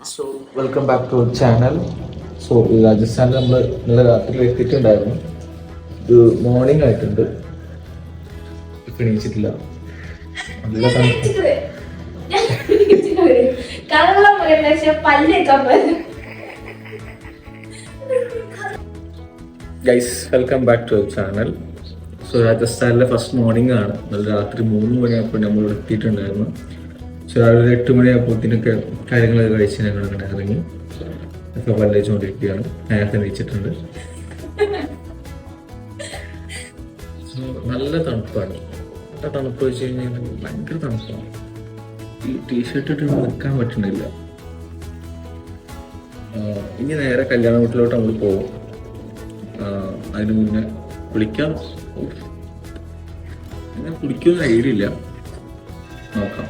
So welcome back to our channel. So രാജസ്ഥാനിൽ നമ്മൾ ഇന്നലെ രാത്രി എത്തിയിട്ടുണ്ടായിരുന്നു. ഇത് മോർണിംഗ് ആയിട്ടുണ്ട്, ഇപ്പം എണീച്ചിട്ടില്ല. നല്ല guys, welcome back to our channel. So രാജസ്ഥാനിലെ ഫസ്റ്റ് മോർണിംഗ് ആണ്. ഇന്നലെ രാത്രി 3 മണിയായപ്പോൾ നമ്മളിവിടെ എത്തിയിട്ടുണ്ടായിരുന്നു. സോ രാവിലെ 8 മണിയായപ്പോഴത്തേനൊക്കെ കാര്യങ്ങളൊക്കെ കഴിച്ച് ഞങ്ങൾ അങ്ങനെ ഇറങ്ങി ഒക്കെ പല്ലേച്ചുകൊണ്ടിരിക്കുകയാണ്. നേരത്തെ എണീച്ചിട്ടുണ്ട്. നല്ല തണുപ്പാണ്. തണുപ്പ് വെച്ച് കഴിഞ്ഞാൽ ഭയങ്കര തണുപ്പാണ്. ഈ ടീഷർട്ട് ഇട്ട് നിൽക്കാൻ പറ്റുന്നില്ല. ഇനി നേരെ കല്യാണ വീട്ടിലോട്ട് നമ്മൾ പോകും. അതിന് മുന്നേ കുളിക്കാം. അങ്ങനെ കുളിക്കുമെന്ന് ഐഡിയ ഇല്ല, നോക്കാം.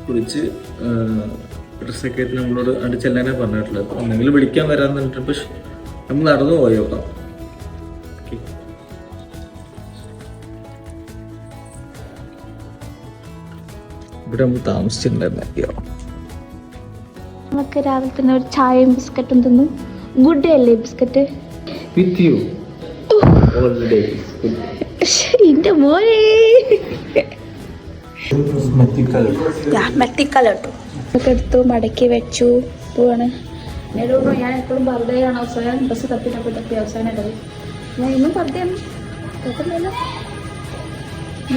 കുളിച്ച് ഡ്രസ്സൊക്കെ ആയിട്ട് നമ്മളോട് അണ്ട് ചെല്ലാനേ പറഞ്ഞിട്ടുള്ളത്. എന്തെങ്കിലും വിളിക്കാൻ വരാൻ പറഞ്ഞിട്ട് പക്ഷെ നമ്മൾ നടന്നു പോയി നോക്കാം. ഇവിടെ നമ്മൾ താമസിച്ചിട്ടുണ്ടായിരുന്നോ? നമുക്ക് രാവിലെ തന്നെ ഒരു ചായയും ബിസ്ക്കറ്റും തന്നു. ഗുഡ് ഡേ അല്ലേ biscuit? With you all the day. എന്റെ മോനെ എടുത്തു മടക്കി വെച്ചു. പോവാണ്. ഞാൻ എപ്പോഴും ബർത്ത്ഡേയാണ് അവസാനം ബസ് തപ്പി അവസാനം ഇട്ടത്. ഞാൻ ഇന്നും ബർത്ത്ഡേയാണ്. കുഴപ്പമില്ലല്ലോ.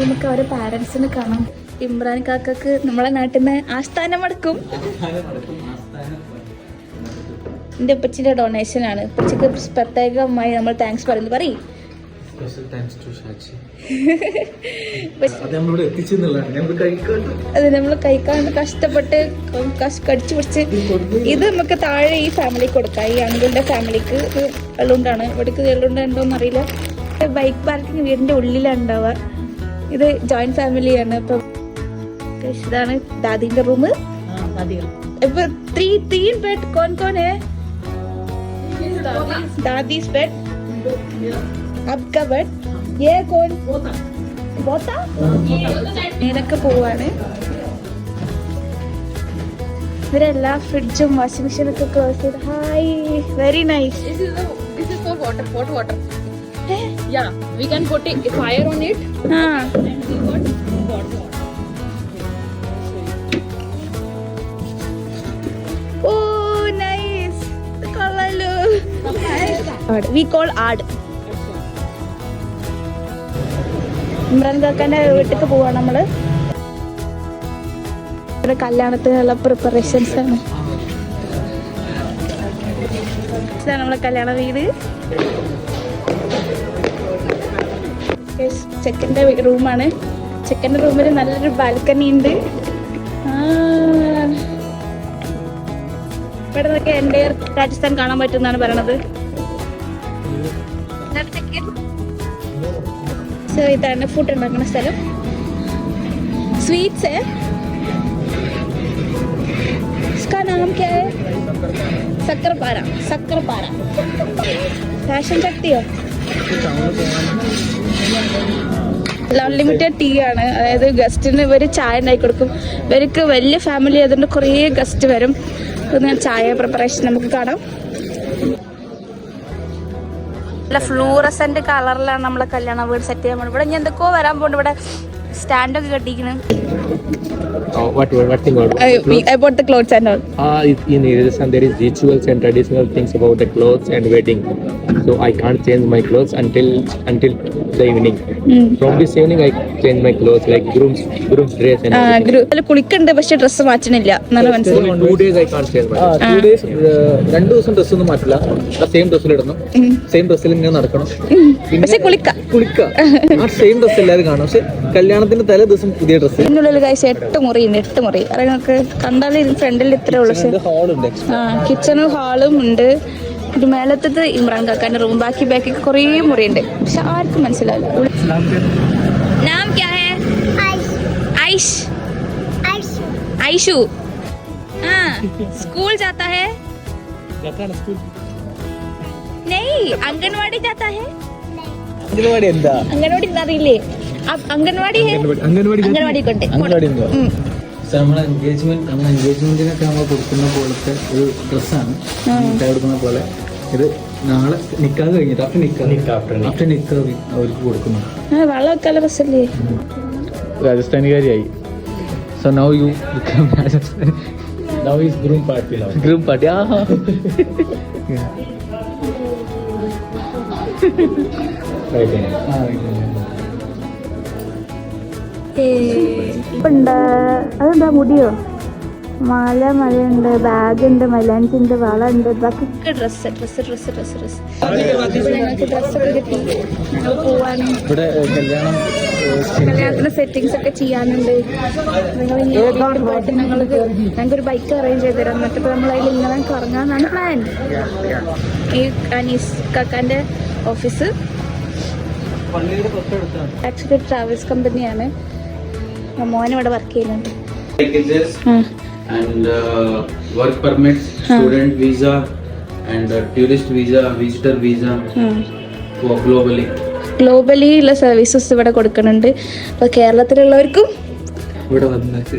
നമുക്ക് അവരെ പാരൻസിനെ കാണാം. ഇമ്രാൻ കാക്കക്ക് നമ്മളെ നാട്ടിൽ നിന്ന് ആസ്ഥാനം അടക്കും. എൻ്റെ ഉപ്പച്ചിൻ്റെ ഡൊണേഷൻ ആണ്. ഉപ്പച്ചിക്ക് പ്രത്യേകമായി നമ്മൾ താങ്ക്സ് പറയുന്നു. പറയും അത് നമ്മൾ കഴിക്കാണ്ട് കഷ്ടപ്പെട്ട് കടിച്ചു പിടിച്ച് ഇത് നമുക്ക് താഴെ ഈ ഫാമിലിക്ക് കൊടുക്കാം. ഈ അങ്കിളിന്റെ ഫാമിലിക്ക് എള്ളുണ്ടാണ്. ഇവിടേക്ക് എള്ളുണ്ട ഉണ്ടോന്ന് അറിയില്ല. ബൈക്ക് പാർക്കിംഗ് വീടിന്റെ ഉള്ളിലാണ് ഉണ്ടാവുക. ഇത് ജോയിന്റ് ഫാമിലിയാണ്. ഇപ്പൊ ഇതാണ് ദാദിന്റെ റൂം. ഇപ്പൊ 3 बेड कौन है? दादी's बेड, आपका बेड, ये कौन? बोता നേരൊക്കെ പോവാണ്. ഇവരെല്ലാ ഫ്രിഡ്ജും വാഷിംഗ് മെഷീനൊക്കെ ക്ലോസ് ചെയ്ത്. Hi, very nice. This is for water, hot water. Yeah, we can put a fire on it. And we got hot water. Oh, nice. Kallalu. We call aad. Imran കാക്കാന്റെ വീട്ടിലേക്ക് പോവാണ് നമ്മള്. ഇവിടെ കല്യാണത്തിനുള്ള പ്രിപ്പറേഷൻസ് ആണ്. ഇതാണ് നമ്മളെ കല്യാണ വീട്. ചെക്കൻ്റെ റൂമാണ്. ചെക്കൻ്റെ റൂമിൽ നല്ലൊരു ബാൽക്കണി ഉണ്ട്. ഇവിടെ നിന്നൊക്കെ എൻ്റെ രാജസ്ഥാൻ കാണാൻ പറ്റുമെന്നാണ് പറയണത്. സോ ഇതാണ് ഫുഡ് ഉണ്ടാക്കുന്ന സ്ഥലം. സ്വീറ്റ്സ് इसका नाम क्या है? शक्करपारा. ഫാഷൻ ശക്തിയോ? അൺലിമിറ്റഡ് ടീ ആണ്. അതായത് ഗസ്റ്റിന് ഇവർ ചായ ഉണ്ടാക്കി കൊടുക്കും. ഇവർക്ക് വലിയ ഫാമിലി ആയതുകൊണ്ട് കുറേ ഗസ്റ്റ് വരും. ചായ പ്രിപ്പറേഷൻ നമുക്ക് കാണാം. നല്ല ഫ്ലൂറസെന്റ് കളറിലാണ് നമ്മളെ കല്യാണ വീട് സെറ്റ് ചെയ്യാൻ പോകുന്നത്. ഇവിടെ ഞാൻ എന്തൊക്കെയോ വരാൻ പോകുന്നുണ്ട്. ഇവിടെ സ്റ്റാൻഡൊക്കെ കെട്ടിയിരിക്കണം. What thing about the clothes and all? In Rajasthan there is rituals and traditional things about the clothes and wedding. So I can't change my clothes until the evening. From this evening I change my clothes like groom's dress and കുളിക്കണ്ട്. പക്ഷെ dress മാറ്റണില്ല എന്നാണ് മനസ്സിലായി. 2 days I can't change my clothes. 2 days 2 ദിവസം dress ഒന്നും മാറ്റില്ല. Same ഡ്രസ്സിൽ ഇടണം. Same ഡ്രസ്സിൽ ഇങ്ങനെ നടക്കണം. പക്ഷെ കുളിക്കാം. ആ സെയിം ഡ്രസ് എല്ലാവരും കാണും. പക്ഷെ കല്യാണത്തിന്റെ തലേ ദിവസം പുതിയ ഡ്രസ്സ്. ഇതിനുള്ളിൽ കഴിച്ച 8 മുറി. നിങ്ങൾക്ക് കണ്ടാൽ ഫ്രണ്ടിൽ ഇത്രേ ഉള്ളൂ. കിച്ചണും ഹാളും ഉണ്ട്. ഒരു മേലത്തത് ഇമ്രാൻ കാക്കാന്റെ റൂം. ബാക്കി കുറേ മുറിയുണ്ട്. പക്ഷെ ആർക്കും മനസ്സിലാവില്ല. നാം ക്യാ ഹൈ? ഐഷു. स्कूल जाता है? नहीं, आंगनवाड़ी जाता है. അംഗനവാടി എന്താ? आंगनवाड़ी അറിയില്ലേ? अंगनवाड़ी है. अंगनवाड़ी കൊണ്ട് നമ്മളെ എൻഗേജ്മെന്റിനൊക്കെ നമ്മൾ കൊടുക്കുന്ന പോലത്തെ ഒരു ഡ്രസ്സാണ് കൊടുക്കുന്ന പോലെ. ഇത് നാളെ നിക്കാഹ് കഴിഞ്ഞിട്ട് ആഫ്റ്റർ നിക്കാഹ് അവർക്ക് കൊടുക്കുന്നു. വെള്ളമൊക്കെ രസല്ലേ? രാജസ്ഥാനികാരിയായി. So now you become Rajasthani. Now is groom party now. Groom party. ഇപ്പുണ്ട്. അതെന്താ മുടിയോ? മലയുണ്ട്, ബാഗുണ്ട്, മൈലാഞ്ചിണ്ട്, വള ഉണ്ട്, ബാക്കിയൊക്കെ ഡ്രസ്സ്. ഞങ്ങൾക്ക് ഡ്രസ്സൊക്കെ കിട്ടി. പോവാനും കല്യാണത്തിന് സെറ്റിങ്സ് ഒക്കെ ചെയ്യാനുണ്ട്. നിങ്ങൾ ഇങ്ങനെ പോയിട്ട് ഞങ്ങൾക്കൊരു ബൈക്ക് അറേഞ്ച് ചെയ്ത് തരാം. എന്നിട്ട് നമ്മൾ അതിൽ ഇങ്ങനെ കറങ്ങാന്നാണ് പ്ലാൻ. ഈ അനീസ് കാക്കാൻ്റെ ഓഫീസ് ആക്ച്വലി ട്രാവൽസ് കമ്പനിയാണ്. മോനിവിടെ വർക്ക് ചെയ്യുന്നുണ്ട്. And work permits, student visa, and tourist visa, visitor visa for globally ഉള്ള സർവീസസ് ഇവിടെ കൊടുക്കുന്നുണ്ട്. അപ്പോൾ കേരളത്തിലുള്ളവർക്കും ഇവിടെ വന്നിട്ട്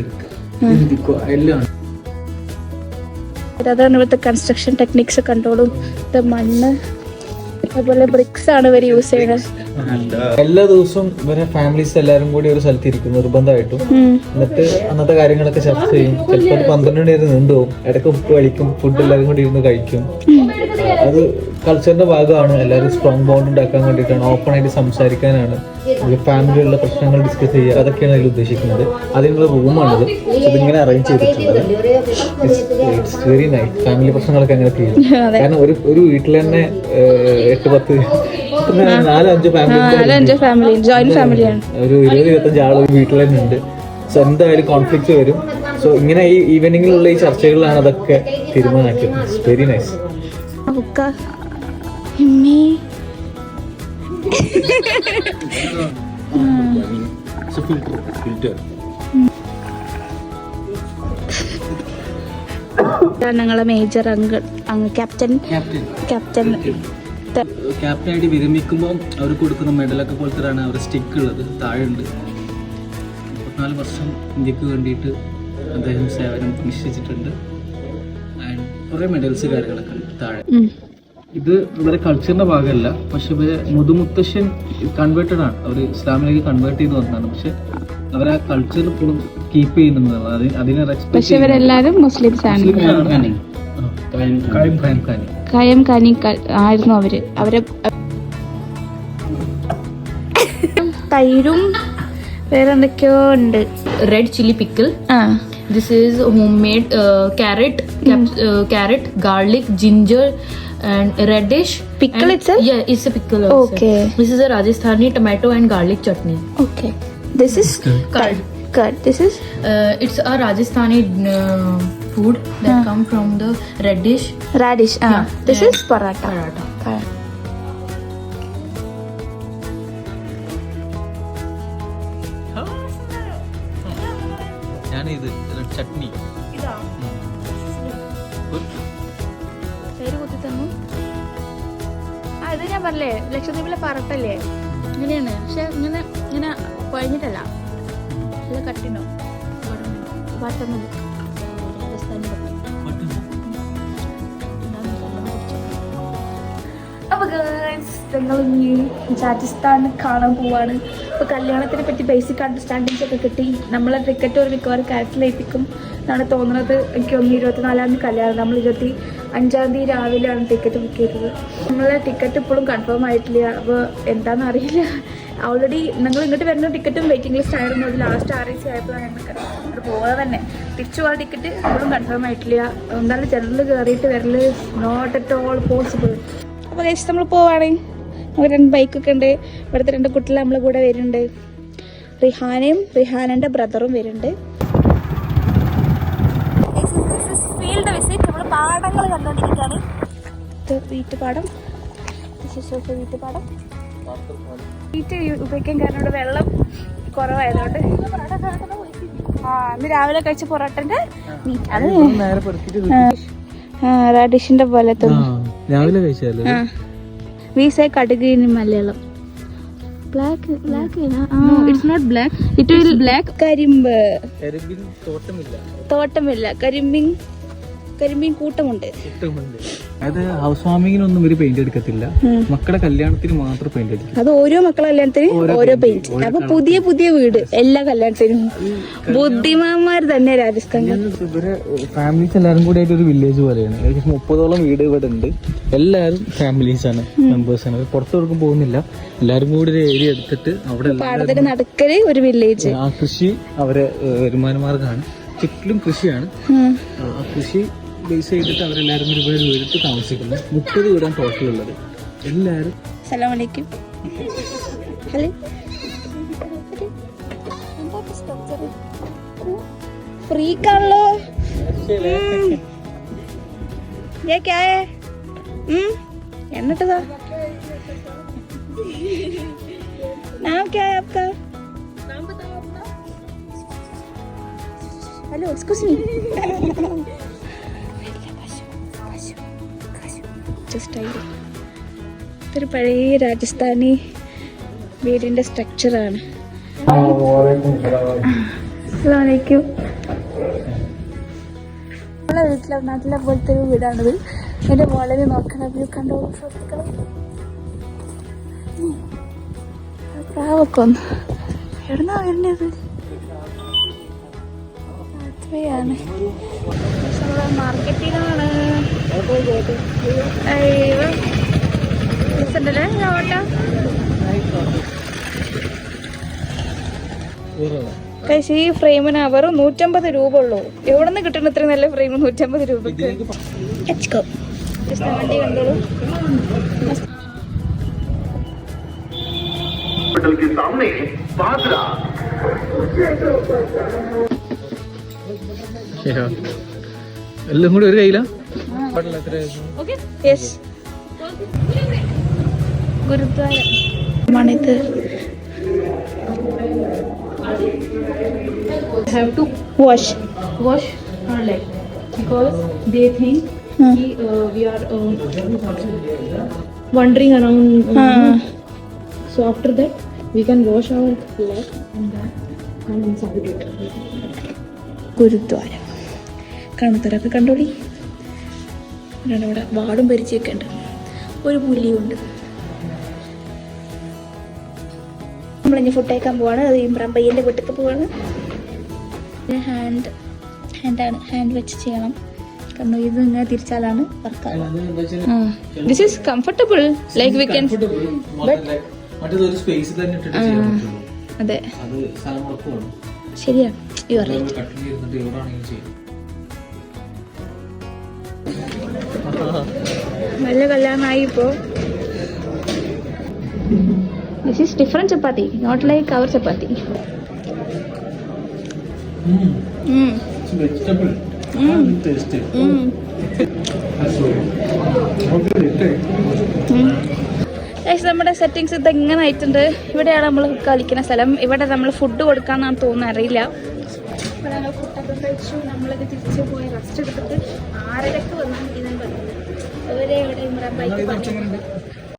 എല്ലാം അതാണ് ഇവിടുത്തെ കൺസ്ട്രക്ഷൻ ടെക്നിക്സ് കണ്ടോളും. ഇത് മണ്ണ് അതുപോലെ ബ്രിക്സ് ആണ് ഇവർ യൂസ് ചെയ്യുന്നത്. എല്ലാ ദിവസവും ഇവരെ ഫാമിലീസ് എല്ലാവരും കൂടി ഒരു സ്ഥലത്ത് ഇരിക്കും നിർബന്ധമായിട്ടും. എന്നിട്ട് അന്നത്തെ കാര്യങ്ങളൊക്കെ ചർച്ച ചെയ്യും. ചിലപ്പോൾ 12 മണി വരെ നീണ്ടുപോകും. ഇടയ്ക്ക് ഉപ്പ് കളിക്കും, ഫുഡ് എല്ലാവരും കൂടി ഇരുന്ന് കഴിക്കും. അത് കൾച്ചറിന്റെ ഭാഗമാണ്. എല്ലാവരും സ്ട്രോങ് ബോണ്ട് ഉണ്ടാക്കാൻ വേണ്ടിയിട്ടാണ്, ഓപ്പൺ ആയിട്ട് സംസാരിക്കാനാണ്, ഫാമിലിയുള്ള പ്രശ്നങ്ങൾ ഡിസ്കസ് ചെയ്യുക, അതൊക്കെയാണ് അതിൽ ഉദ്ദേശിക്കുന്നത്. അതിനുള്ള റൂമാണിത്. ഇതിങ്ങനെ അറേഞ്ച് ചെയ്തിട്ടുള്ളത്. It's very nice. ഫാമിലി പ്രശ്നങ്ങളൊക്കെ അങ്ങനെ തീരും. കാരണം ഒരു വീട്ടിൽ തന്നെ 8-10 4-5 ഫാമിലി ജോയിന്റ് ഫാമിലിയാണ്. ഒരു 20-25 ആൾ ഒരു വീട്ടിൽ തന്നെ ഉണ്ട്. സോ എന്തായാലും കോൺഫ്ലിക്റ്റ് വരും. സോ ഇങ്ങനെ ഈ ഈവനിങ്ങിലുള്ള ഈ ചർച്ചകളിലാണ് അതൊക്കെ തീരുമാനമാക്കിയത്. It's very nice. ഞങ്ങളെ മേജർ ക്യാപ്റ്റനായിട്ട് വിരമിക്കുമ്പോൾ അവർ കൊടുക്കുന്ന മെഡലൊക്കെ പോലത്തെയാണ് അവർ സ്റ്റിക്ക് ഉള്ളത്. താഴെയുണ്ട്. 34 വർഷം ഇന്ത്യക്ക് വേണ്ടിയിട്ട് അദ്ദേഹം സേവനം അനുഷ്ഠിച്ചിട്ടുണ്ട്. ആൻഡ് കുറേ മെഡൽസ് കാര്യങ്ങളൊക്കെ ഉണ്ട് താഴെ. ഇത് ഇവരെ കൾച്ചറിന്റെ ഭാഗമല്ല. പക്ഷെ ഇവരെ മുതുമുത്തശ്ശൻ കൺവേർട്ടഡ് ആണ്. അവർ ഇസ്ലാമിലേക്ക് കൺവേർട്ട് ചെയ്ത് വന്നതാണ്. പക്ഷെ അവർ ആ കൾച്ചർ ഇപ്പോഴും കീപ്പ് ചെയ്യുന്നുണ്ട്. അതിനെ റെസ്പെക്ട് ഇവരെല്ലാരും മുസ്ലിംസ് ആണ്. കായം ഖാനി ആയിരുന്നു അവരെ തൈരും വേറെ എന്തൊക്കെയോ ഉണ്ട്. Red chili pickle. This is homemade carrot, garlic, ginger, and radish. Pickle and, itself? Yeah, it's a pickle also. Okay. This is a Rajasthani tomato and garlic chutney. Okay. This is curd. This is It's a Rajasthani food that come from the radish. radish. This is paratha. ഞാനിത് ചട്നി പേര് കുത്തി തന്നു. ഇത് ഞാൻ പറഞ്ഞേ ലക്ഷദ്വീപിലെ പറട്ടല്ലേ ഇങ്ങനെയാണ്. പക്ഷെ ഇങ്ങനെ കുഴഞ്ഞിട്ടല്ല, നല്ല കട്ടിനോ പട്ടുന്നു. രാജസ്ഥാനി അപ്പൊ ഞങ്ങൾ ഇനി രാജസ്ഥാൻ കാണാൻ പോവാണ്. അപ്പോൾ കല്യാണത്തിനെ പറ്റി ബേസിക് അണ്ടർസ്റ്റാൻഡിങ്സ് ഒക്കെ കിട്ടി. നമ്മളെ ടിക്കറ്റ് ഒരു മിക്കവാറും ക്യാൻസൽ ചെയ്യിപ്പിക്കും എന്നാണ് തോന്നുന്നത്. എനിക്ക് 24-ആം തീയതി കല്യാണം. നമ്മൾ 25-ആം തീയതി രാവിലെയാണ് ടിക്കറ്റ് ബുക്ക് ചെയ്തത്. നമ്മളെ ടിക്കറ്റ് ഇപ്പോഴും കൺഫേം ആയിട്ടില്ല. അപ്പോൾ എന്താണെന്ന് അറിയില്ല. ഓൾറെഡി ഞങ്ങൾ ഇങ്ങോട്ട് വരുന്ന ടിക്കറ്റും വെയിറ്റിംഗ് ലിസ്റ്റ് ആയിരുന്നു. അത് ലാസ്റ്റ് RAC ആയപ്പോഴാണ് ഞങ്ങൾക്ക് ഇവിടെ പോകാതെ തന്നെ. തിരിച്ചു പോകാൻ ടിക്കറ്റ് ഇപ്പോഴും കൺഫേം ആയിട്ടില്ല. എന്തായാലും ജനറൽ കയറിയിട്ട് വരൽ നോട്ട് അറ്റ് ഓൾ പോസിബിൾ. അപ്പോൾ കഴിച്ച് നമ്മൾ പോവുകയാണെങ്കിൽ നമുക്ക് 2 ബൈക്കൊക്കെ ഉണ്ട്. ഇവിടുത്തെ 2 കുട്ടികൾ നമ്മളെ കൂടെ വരുന്നുണ്ട്. റിഹാനയും റിഹാനൻ്റെ ബ്രദറും വരുന്നുണ്ട്. Field visit. നമ്മൾ പാടങ്ങൾ കണ്ടുകൊണ്ടിരിക്കുകയാണ്. ഇത് വീട്ടുപാടം. വീട്ടുപാടം വീട്ട് ഉപയോഗിക്കാൻ കാരണം ഇവിടെ വെള്ളം കുറവായതുകൊണ്ട് ഇന്ന് രാവിലെ കഴിച്ച പൊറോട്ടൻ്റെ മീറ്റ് അത് റാഡിഷിന്റെ പോലെ തോന്നുന്നു. രാവിലെ കഴിച്ചാലോ? വീസ കടുക് Malayalam black No, it's not black. It will black. കരിമ്പ് തോട്ടമില്ല, കരിമ്പീൻ കൂട്ടമുണ്ട്. അത് ഹൗസ് വാമിങ്ങിനൊന്നും ഇവര് പെയിന്റ് എടുക്കത്തില്ല, മക്കളുടെ കല്യാണത്തിന് മാത്രം പെയിന്റ് അടിക്കും. അത് ഓരോ മക്കളെ കല്യാണത്തിനും ഓരോ പെയിന്റ്. അപ്പൊ പുതിയ പുതിയ വീട് എല്ലാ കല്യാണത്തിനും. ബുദ്ധിമാന്മാർ തന്നെ രാജസ്ഥാനിൽ. ഇവരെ ഫാമിലീസ് എല്ലാരും കൂടി ആയിട്ട് ഒരു വില്ലേജ് പോലെയാണ്. ഏകദേശം 30ഓളം വീട് ഇവിടെ ഉണ്ട്. എല്ലാരും ഫാമിലീസ് ആണ്, മെമ്പേഴ്സ് ആണ്. പുറത്തോർക്കും പോകുന്നില്ല. എല്ലാരും കൂടി ഒരു ഏരിയ എടുത്തിട്ട് അവിടെ പാടത്തിന്റെ നടുക്കല് ഒരു വില്ലേജ്. ആ കൃഷി അവരെ വരുമാന മാർഗമാണ്. ചുറ്റിലും കൃഷിയാണ്. ആ കൃഷി ബേസ് ചെയ്തിട്ട് അവരെല്ലാരും കൂടി ഇവിടെ വീട്ടിൽ താമസിക്കുന്നത്. 30 വീടാണ് ടോട്ടൽ ഉള്ളത്. എല്ലാരും അസ്സലാമലൈക്കും. ഹലോ, ഫ്രീക്കാണല്ലോ. എന്നിട്ടതാ नाम क्या है आपका? नाम बताओ अपना. Hello, excuse me. ജസ്റ്റ് ഇതൊരു പഴയ രാജസ്ഥാനി വീടിന്റെ സ്ട്രക്ചറാണ്. അസ്സലാമലൈക്കും. നമ്മളെ വീട്ടിലെ നാട്ടിലെ പോലത്തെ ഒരു വീടാണിത്. എന്റെ മോളിൽ നോക്കണം, വ്യൂ കണ്ടോ സുഹൃത്തുക്കളെ. പ്രാവൊക്കെ ഒന്ന് എവിടുന്നാ വരുന്നത്? അത്രയാണ്. മാർക്കറ്റിലാണ്. ഉണ്ടല്ലേ ഓട്ട. കഴിച്ച് ഈ ഫ്രെയിമിന് അവർ 150 രൂപ ഉള്ളൂ. എവിടെ നിന്ന് കിട്ടുന്ന ഇത്ര നല്ല ഫ്രെയിം 150 രൂപക്ക്? വണ്ടി കണ്ടോളൂ. के सामने बाजरा എല്ലാം കൂടി ഒരു കയ്യിലാ. ഗുരുദ്വാരമാണിത്. Have to wash our leg because they think we are wandering around. So after that we can wash our leg and then come inside it. ഗുരുദ്വാരം കാണുന്നവരൊക്കെ കണ്ടോളി. ഇവിടെ വാടും പരിചയൊക്കെ ഉണ്ട്. ഒരു പുലിയുണ്ട്. നമ്മളിനി ഫുഡ് കഴിക്കാൻ പോവാണ്. അത് ഇമ്രാൻ പയ്യൻ്റെ വീട്ടിൽ പോവാണ്. ഹാൻഡ് വെച്ച് ചെയ്യണം. കാരണം ഇത് ഇങ്ങനെ തിരിച്ചാലാണ് വർക്കാണ്. This is comfortable, like we can. മറ്റേതൊരു സ്പേസ് തന്നെ ഇട്ടിട്ട് ചെയ്യാൻ പറ്റുള്ളൂ. അതെ, അത് സ്ഥലം ഉറപ്പാണ്. ശരിയാണ്. You are right. കട്ടിങ് ചെയ്തിട്ട് എവിടെയാണെങ്കിലും ചെയ്യും. നല്ല കല്യാണമായി ഇപ്പോൾ. This is different chapati, not like our chapati. Vegetable taste. നമ്മുടെ സെറ്റിങ്സ് ഇത് എങ്ങനെ ആയിട്ടുണ്ട്. ഇവിടെയാണ് നമ്മൾ കളിക്കുന്ന സ്ഥലം. ഇവിടെ നമ്മൾ ഫുഡ് കൊടുക്കാന്നാണ് തോന്നുന്നത്, അറിയില്ല. ഇവിടെ ഞങ്ങൾ ഫുഡൊക്കെ കഴിച്ചു. നമ്മളൊക്കെ തിരിച്ച് പോയി റെസ്റ്റ് എടുത്തിട്ട് 6:30 വന്നാൽ ഇതാണ് പറയുന്നത്. അതുവരെ ഇവിടെ ഇമ്രാൻ ബൈക്ക്